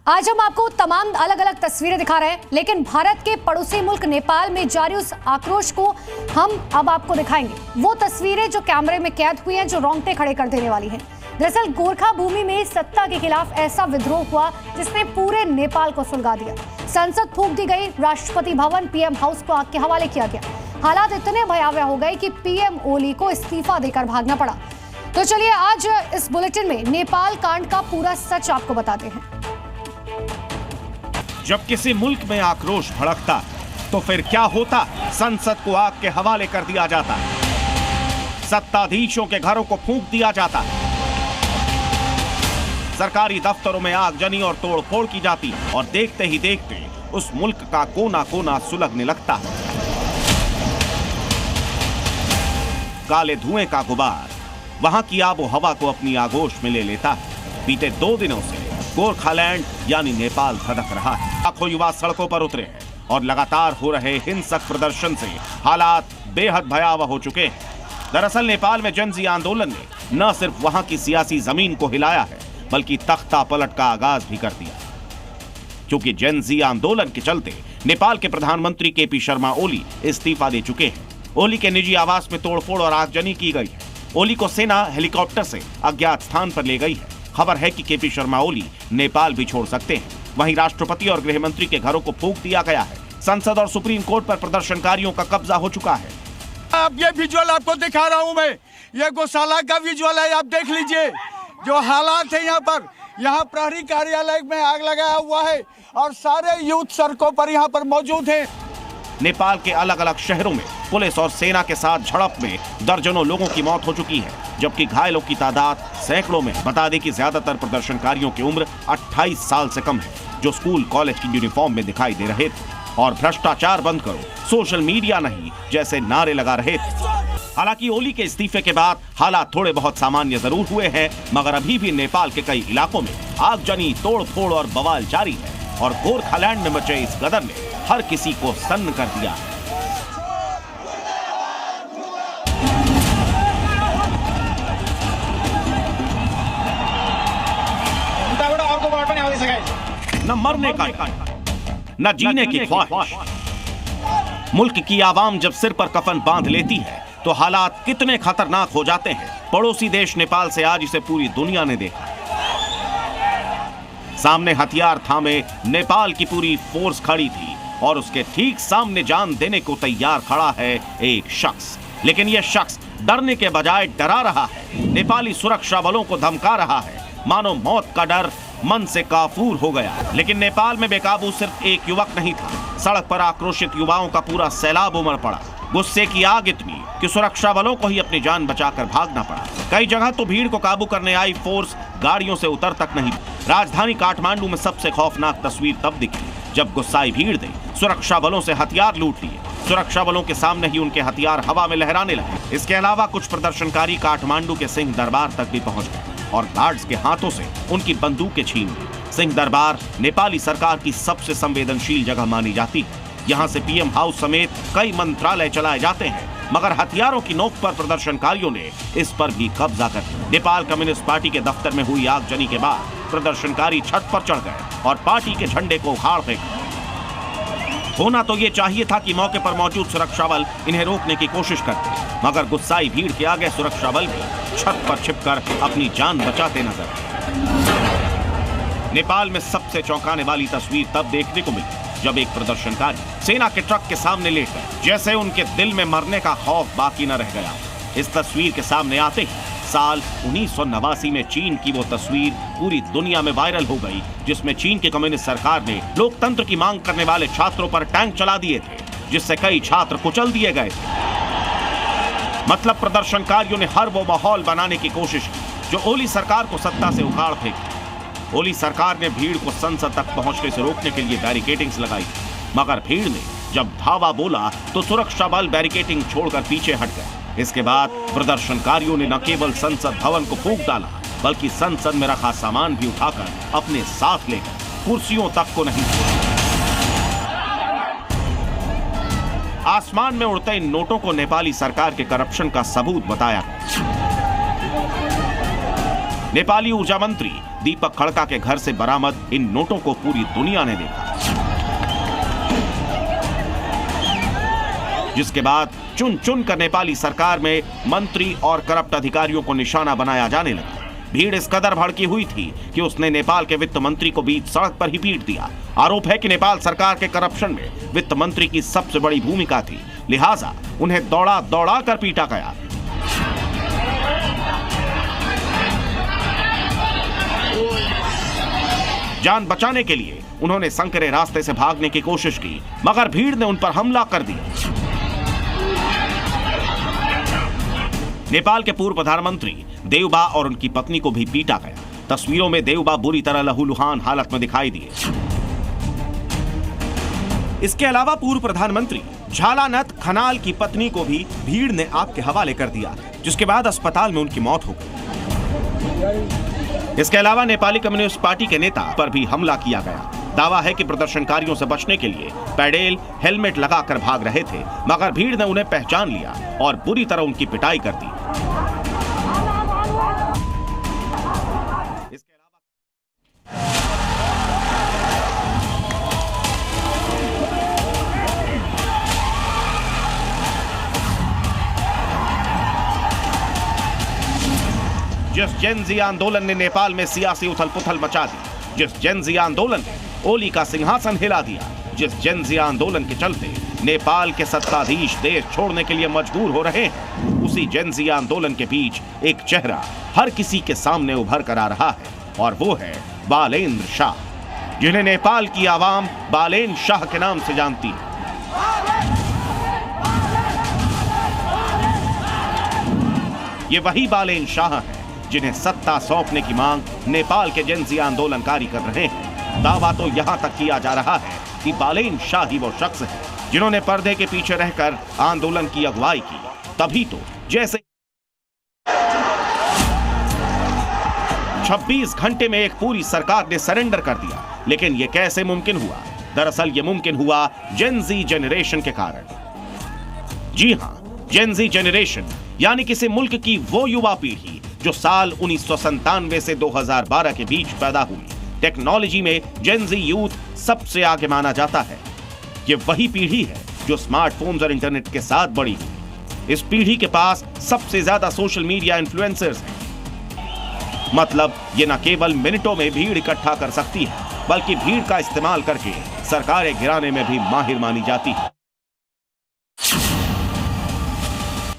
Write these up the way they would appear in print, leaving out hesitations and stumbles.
आज हम आपको तमाम अलग अलग तस्वीरें दिखा रहे हैं, लेकिन भारत के पड़ोसी मुल्क नेपाल में जारी उस आक्रोश को हम अब आपको दिखाएंगे। वो तस्वीरें जो कैमरे में कैद हुई हैं, जो रोंगटे खड़े कर देने वाली हैं। दरअसल गोरखा भूमि में सत्ता के खिलाफ ऐसा विद्रोह हुआ जिसने पूरे नेपाल को सुलगा दिया। संसद फूंक दी गई, राष्ट्रपति भवन, पीएम हाउस को आग के हवाले किया गया। हालात इतने भयावह हो गए कि पीएम ओली को इस्तीफा देकर भागना पड़ा। तो चलिए आज इस बुलेटिन में नेपाल कांड का पूरा सच आपको बताते हैं। जब किसी मुल्क में आक्रोश भड़कता तो फिर क्या होता? संसद को आग के हवाले कर दिया जाता, सत्ताधीशों के घरों को फूंक दिया जाता, सरकारी दफ्तरों में आगजनी और तोड़फोड़ की जाती और देखते ही देखते उस मुल्क का कोना कोना सुलगने लगता। काले धुएं का गुबार वहां की आबो हवा को अपनी आगोश में ले लेता है। बीते 2 दिनों से गोरखालैंड यानी नेपाल धधक रहा है। लाखों युवा सड़कों पर उतरे हैं और लगातार हो रहे हिंसक प्रदर्शन से हालात बेहद भयावह हो चुके हैं। दरअसल नेपाल में जनजी आंदोलन ने न सिर्फ वहां की सियासी जमीन को हिलाया है, बल्कि तख्ता पलट का आगाज भी कर दिया। क्योंकि जनजी आंदोलन के चलते नेपाल के प्रधानमंत्री केपी शर्मा ओली इस्तीफा दे चुके हैं। ओली के निजी आवास में तोड़फोड़ और आगजनी की गई है। ओली को सेना हेलीकॉप्टर से अज्ञात स्थान पर ले गई है। खबर है कि केपी शर्मा ओली नेपाल भी छोड़ सकते हैं। वहीं राष्ट्रपति और गृह मंत्री के घरों को फूंक दिया गया है। संसद और सुप्रीम कोर्ट पर प्रदर्शनकारियों का कब्जा हो चुका है। अब ये विजुअल आपको दिखा रहा हूं मैं, ये गौशाला का विजुअल है। आप देख लीजिए जो हालात है यहाँ पर। यहाँ प्रहरी कार्यालय में आग लगाया हुआ है और सारे यूथ सड़कों पर यहाँ पर मौजूद हैं। नेपाल के अलग अलग शहरों में पुलिस और सेना के साथ झड़प में दर्जनों लोगों की मौत हो चुकी है, जबकि घायलों की तादाद सैकड़ों में। बता दें कि ज्यादातर प्रदर्शनकारियों की उम्र 28 साल से कम है, जो स्कूल कॉलेज की यूनिफॉर्म में दिखाई दे रहे थे और भ्रष्टाचार बंद करो, सोशल मीडिया नहीं जैसे नारे लगा रहे थे। हालांकि ओली के इस्तीफे के बाद हालात थोड़े बहुत सामान्य जरूर हुए हैं, मगर अभी भी नेपाल के कई इलाकों में आगजनी, तोड़फोड़ और बवाल जारी है और गोरखालैंड में मचे इस गदर ने हर किसी को सन्न कर दिया। न मरने का न जीने की ख्वाहिश। मुल्क की आवाम जब सिर पर कफन बांध लेती है तो हालात कितने खतरनाक हो जाते हैं। पड़ोसी देश नेपाल से आज इसे पूरी दुनिया ने देखा। सामने हथियार थामे नेपाल की पूरी फोर्स खड़ी थी और उसके ठीक सामने जान देने को तैयार खड़ा है एक शख्स। लेकिन यह शख्स डरने के बजाय डरा रहा है। नेपाली सुरक्षा बलों को धमका रहा है, मानो मौत का डर मन से काफूर हो गया। लेकिन नेपाल में बेकाबू सिर्फ एक युवक नहीं था। सड़क पर आक्रोशित युवाओं का पूरा सैलाब उमड़ पड़ा। गुस्से की आग इतनी कि सुरक्षा बलों को ही अपनी जान बचाकर भागना पड़ा। कई जगह तो भीड़ को काबू करने आई फोर्स गाड़ियों से उतर तक नहीं। राजधानी काठमांडू में सबसे खौफनाक तस्वीर तब दिखी जब गुस्साई भीड़ ने सुरक्षा बलों से हथियार लूट लिए। सुरक्षा बलों के सामने ही उनके हथियार हवा में लहराने लगे। इसके अलावा कुछ प्रदर्शनकारी काठमांडू के सिंह दरबार तक भी पहुंच गए और गार्ड्स के हाथों से उनकी बंदूकें छीन ली। सिंह दरबार नेपाली सरकार की सबसे संवेदनशील जगह मानी जाती है। यहाँ से पीएम हाउस समेत कई मंत्रालय चलाए जाते हैं, मगर हथियारों की नोक पर प्रदर्शनकारियों ने इस पर भी कब्जा कर लिया। नेपाल कम्युनिस्ट पार्टी के दफ्तर में हुई आगजनी के बाद प्रदर्शनकारी छत पर चढ़ गए और पार्टी के झंडे को उखाड़ फेंका। होना तो ये चाहिए था कि मौके पर मौजूद सुरक्षा बल इन्हें रोकने की कोशिश करते, मगर गुस्साई भीड़ के आगे सुरक्षा बल भी छत पर छिपकर अपनी जान बचाते नजर आए। नेपाल में सबसे चौंकाने वाली तस्वीर तब देखने को मिली जब एक प्रदर्शनकारी सेना के ट्रक के सामने लेट गए, जैसे उनके दिल में मरने का खौफ बाकी न रह गया। इस तस्वीर के सामने आते ही साल 1989 में चीन की वो तस्वीर पूरी दुनिया में वायरल हो गई, जिसमें चीन की कम्युनिस्ट सरकार ने लोकतंत्र की मांग करने वाले छात्रों पर टैंक चला दिए थे, जिससे कई छात्र कुचल दिए गए थे। मतलब प्रदर्शनकारियों ने हर वो माहौल बनाने की कोशिश की जो ओली सरकार को सत्ता से उखाड़ फेंकी। ओली सरकार ने भीड़ को संसद तक पहुंचने से रोकने के लिए बैरिकेडिंग्स लगाई, मगर भीड़ ने जब धावा बोला तो सुरक्षा बल बैरिकेडिंग छोड़कर पीछे हट गए। इसके बाद प्रदर्शनकारियों ने न केवल संसद भवन को फूंक डाला, बल्कि संसद में रखा सामान भी उठाकर अपने साथ ले गए, कुर्सियों तक को नहीं छोड़ा। आसमान में उड़ते इन नोटों को नेपाली सरकार के करप्शन का सबूत बताया गया। नेपाली ऊर्जा मंत्री दीपक खड़का के घर से बरामद इन नोटों को पूरी दुनिया ने देखा, जिसके बाद चुन चुन कर नेपाली सरकार में मंत्री और करप्ट अधिकारियों को निशाना बनाया जाने लगा। भीड़ इस कदर भड़की हुई थी कि उसने नेपाल के वित्त मंत्री को बीच सड़क पर ही पीट दिया। आरोप है कि नेपाल सरकार के करप्शन में वित्त मंत्री की सबसे बड़ी भूमिका थी, लिहाजा उन्हें दौड़ा दौड़ा कर पीटा गया। जान बचाने के लिए उन्होंने संकरे रास्ते से भागने की कोशिश की, मगर भीड़ ने उन पर हमला कर दिया। नेपाल के पूर्व प्रधानमंत्री देउबा और उनकी पत्नी को भी पीटा गया। तस्वीरों में देउबा बुरी तरह लहूलुहान हालत में दिखाई दिए। इसके अलावा पूर्व प्रधानमंत्री झालानत खनाल की पत्नी को भी भीड़ ने आग के हवाले कर दिया, जिसके बाद अस्पताल में उनकी मौत हो गई। इसके अलावा नेपाली कम्युनिस्ट पार्टी के नेता पर भी हमला किया गया। दावा है कि प्रदर्शनकारियों से बचने के लिए पैडेल हेलमेट लगाकर भाग रहे थे, मगर भीड़ ने उन्हें पहचान लिया और बुरी तरह उनकी पिटाई कर दी। इसके अलावा जिस जेनजी आंदोलन ने नेपाल में सियासी उथल-पुथल मचा दी, जिस जेनजी आंदोलन ने ओली का सिंहासन हिला दिया, जिस जेनजी आंदोलन के चलते नेपाल के सत्ताधीश देश छोड़ने के लिए मजबूर हो रहे हैं, उसी जेनजी आंदोलन के बीच एक चेहरा हर किसी के सामने उभर कर आ रहा है, और वो है बालेन्द्र शाह, जिन्हें नेपाल की आवाम बालेन शाह के नाम से जानती है। ये वही बालेन शाह है जिन्हें सत्ता सौंपने की मांग नेपाल के जेनजी आंदोलनकारी कर रहे हैं। दावा तो यहां तक किया जा रहा है कि बालेन शाह ही वो शख्स है जिन्होंने पर्दे के पीछे रहकर आंदोलन की अगुवाई की। तभी तो जैसे 26 घंटे में एक पूरी सरकार ने सरेंडर कर दिया, लेकिन यह कैसे मुमकिन हुआ? दरअसल यह मुमकिन हुआ जेनजी जनरेशन के कारण। जी हां, जेनजी जनरेशन यानी किसी मुल्क की वो युवा पीढ़ी जो साल 1997 से 2012 के बीच पैदा हुई। टेक्नोलॉजी में जेनजी यूथ सबसे आगे माना जाता है। ये वही पीढ़ी है जो स्मार्टफोन्स और इंटरनेट के साथ बड़ी हुई। इस पीढ़ी के पास सबसे ज्यादा सोशल मीडिया इन्फ्लुएंसर्स हैं। मतलब ये न केवल मिनटों में भीड़ इकट्ठा कर सकती है, बल्कि भीड़ का इस्तेमाल करके सरकारें गिराने में भी माहिर मानी जाती है।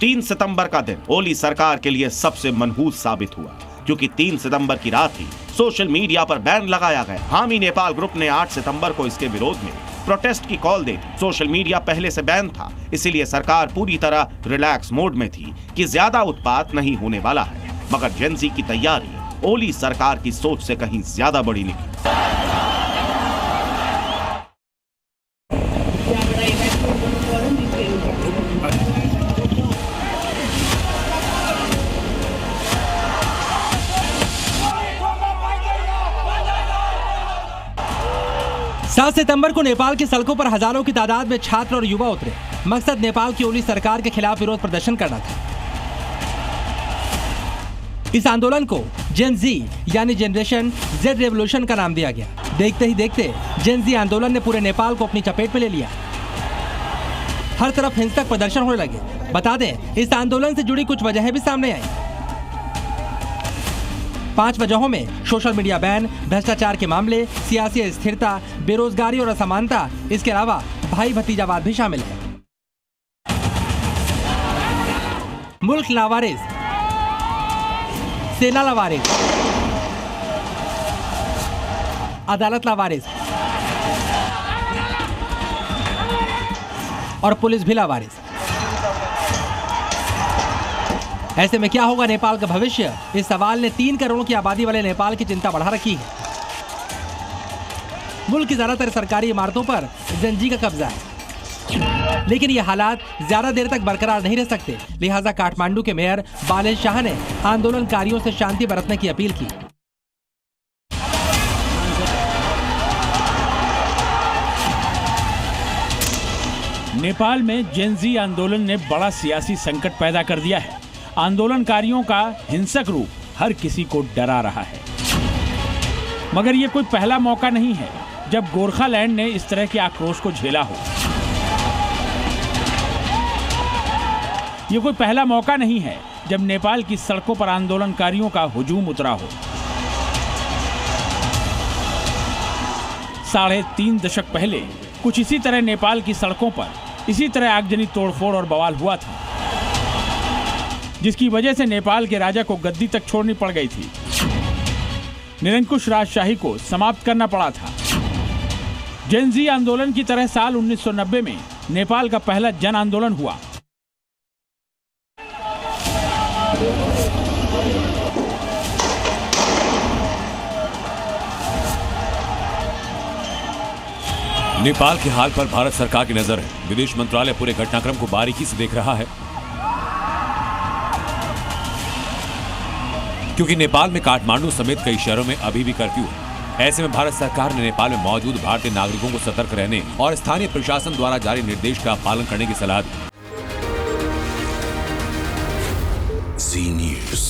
3 सितंबर का दिन ओली सरकार के लिए सबसे मनहूस साबित हुआ, क्योंकि 3 सितंबर की रात ही सोशल मीडिया पर बैन लगाया गया। हामी नेपाल ग्रुप ने 8 सितंबर को इसके विरोध में प्रोटेस्ट की कॉल दी थी। सोशल मीडिया पहले से बैन था, इसीलिए सरकार पूरी तरह रिलैक्स मोड में थी कि ज्यादा उत्पात नहीं होने वाला है। मगर जेनजी की तैयारी ओली सरकार की सोच से कहीं ज्यादा बड़ी निकली। सात सितंबर को नेपाल की सड़कों पर हजारों की तादाद में छात्र और युवा उतरे। मकसद नेपाल की ओली सरकार के खिलाफ विरोध प्रदर्शन करना था। इस आंदोलन को जेन जी यानी जनरेशन जेड रेवोल्यूशन का नाम दिया गया। देखते ही देखते जेन जी आंदोलन ने पूरे नेपाल को अपनी चपेट में ले लिया। हर तरफ हिंसक प्रदर्शन होने लगे। बता दें, इस आंदोलन से जुड़ी कुछ वजहें भी सामने आई। 5 वजहों में सोशल मीडिया बैन, भ्रष्टाचार के मामले, सियासी अस्थिरता, बेरोजगारी और असमानता, इसके अलावा भाई भतीजावाद भी शामिल है। मुल्क लावारिस, सेना लावारिस, अदालत लावारिस और पुलिस भी लावारिस। ऐसे में क्या होगा नेपाल का भविष्य? इस सवाल ने 3 करोड़ की आबादी वाले नेपाल की चिंता बढ़ा रखी है। मुल्क की ज्यादातर सरकारी इमारतों पर जेनजी का कब्जा है, लेकिन ये हालात ज्यादा देर तक बरकरार नहीं रह सकते। लिहाजा काठमांडू के मेयर बालेन शाह ने आंदोलनकारियों से शांति बरतने की अपील की। नेपाल में जेनजी आंदोलन ने बड़ा सियासी संकट पैदा कर दिया है। आंदोलनकारियों का हिंसक रूप हर किसी को डरा रहा है। मगर ये कोई पहला मौका नहीं है जब गोरखालैंड ने इस तरह के आक्रोश को झेला हो। ये कोई पहला मौका नहीं है जब नेपाल की सड़कों पर आंदोलनकारियों का हुजूम उतरा हो। 3.5 दशक पहले कुछ इसी तरह नेपाल की सड़कों पर इसी तरह आगजनी तोड़फोड़ और बवाल हुआ था, जिसकी वजह से नेपाल के राजा को गद्दी तक छोड़नी पड़ गई थी। निरंकुश राजशाही को समाप्त करना पड़ा था। जेनजी आंदोलन की तरह साल 1990 में नेपाल का पहला जन आंदोलन हुआ। नेपाल के हाल पर भारत सरकार की नजर है। विदेश मंत्रालय पूरे घटनाक्रम को बारीकी से देख रहा है, क्योंकि नेपाल में काठमांडू समेत कई शहरों में अभी भी कर्फ्यू है। ऐसे में भारत सरकार ने नेपाल में मौजूद भारतीय नागरिकों को सतर्क रहने और स्थानीय प्रशासन द्वारा जारी निर्देश का पालन करने की सलाह दी। Zee News।